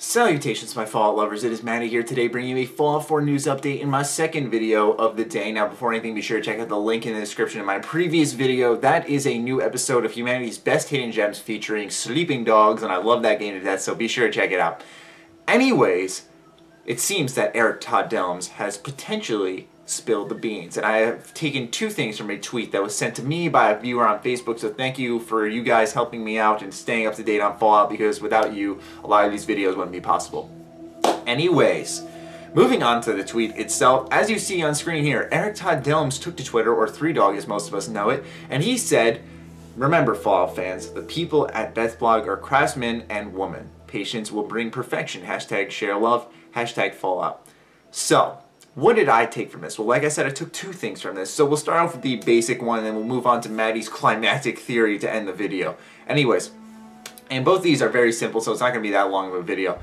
Salutations my Fallout lovers, it is Matty here today bringing you a Fallout 4 news update in my second video of the day. Now before anything, be sure to check out the link in the description of my previous video. That is a new episode of humanity's best hidden gems featuring sleeping dogs, and I love that game to death, so be sure to check it out. Anyways, it seems that Eric Todd Delms has potentially spilled the beans, and I have taken two things from a tweet that was sent to me by a viewer on Facebook, so thank you for you guys helping me out and staying up to date on Fallout, because without you a lot of these videos wouldn't be possible. Anyways, moving on to the tweet itself, as you see on screen here, Eric Todd Delms took to Twitter, or 3Dog as most of us know it, and he said, "Remember Fallout fans, the people at Deathblog are craftsmen and women. Patience will bring perfection. Hashtag share love. Hashtag Fallout." So, what did I take from this? Well, like I said, I took two things from this. So we'll start off with the basic one, and then we'll move on to Maddie's climactic theory to end the video. Anyways, and both these are very simple, so it's not going to be that long of a video.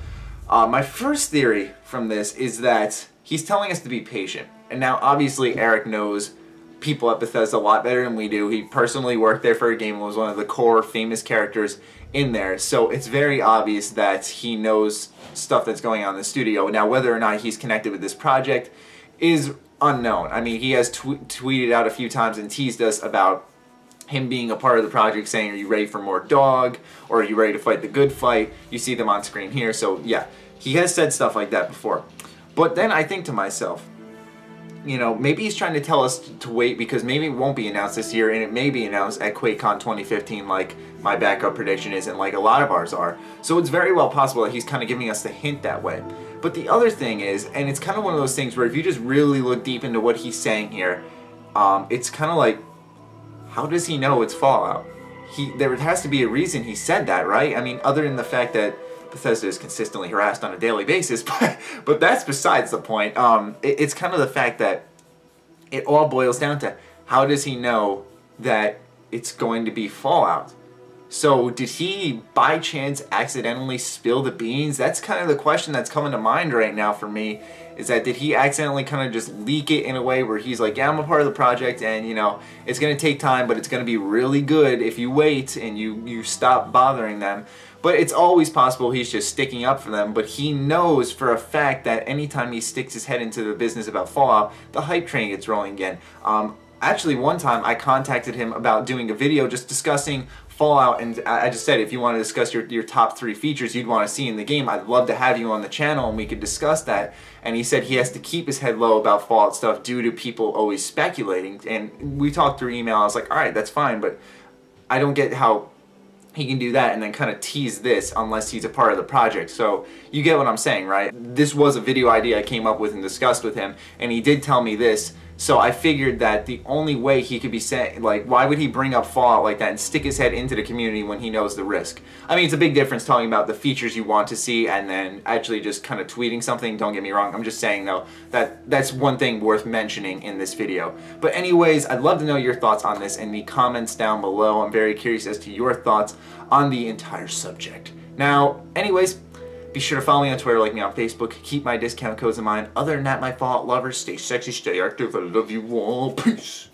My first theory from this is that he's telling us to be patient. And now, obviously, Eric knows people at Bethesda a lot better than we do. He personally worked there for a game and was one of the core famous characters in there. So it's very obvious that he knows stuff that's going on in the studio. Now, whether or not he's connected with this project is unknown. I mean, he has tweeted out a few times and teased us about him being a part of the project, saying, "Are you ready for more dog?" or "Are you ready to fight the good fight?" You see them on screen here. So yeah, he has said stuff like that before. But then I think to myself, you know, maybe he's trying to tell us to wait because maybe it won't be announced this year and it may be announced at QuakeCon 2015 like my backup prediction is and like a lot of ours are. So it's very well possible that he's kind of giving us the hint that way. But the other thing is, and it's kind of one of those things where if you just really look deep into what he's saying here, it's kind of like, how does he know it's Fallout? There has to be a reason he said that, right? I mean, other than the fact that Bethesda is consistently harassed on a daily basis, but that's besides the point. It's kind of the fact that it all boils down to, how does he know that it's going to be Fallout? So did he by chance accidentally spill the beans? That's kind of the question that's coming to mind right now for me, is that did he accidentally kind of just leak it in a way where he's like, yeah, I'm a part of the project and you know, it's going to take time, but it's going to be really good if you wait and you stop bothering them. But it's always possible he's just sticking up for them, but he knows for a fact that anytime he sticks his head into the business about Fallout, the hype train gets rolling again. Actually, one time I contacted him about doing a video just discussing Fallout, and I just said, if you want to discuss your top 3 features you'd want to see in the game, I'd love to have you on the channel and we could discuss that. And he said he has to keep his head low about Fallout stuff due to people always speculating. And we talked through email. I was like, alright, that's fine, but I don't get how he can do that and then kind of tease this unless he's a part of the project. So you get what I'm saying, right? This was a video idea I came up with and discussed with him, and he did tell me this. So I figured that the only way he could be saying, like, why would he bring up Fallout like that and stick his head into the community when he knows the risk? I mean, it's a big difference talking about the features you want to see and then actually just kind of tweeting something. Don't get me wrong. I'm just saying, though, that that's one thing worth mentioning in this video. But anyways, I'd love to know your thoughts on this in the comments down below. I'm very curious as to your thoughts on the entire subject. Now, anyways, be sure to follow me on Twitter, like me on Facebook, keep my discount codes in mind. Other than that, my Fallout lovers, stay sexy, stay active, I love you all, peace!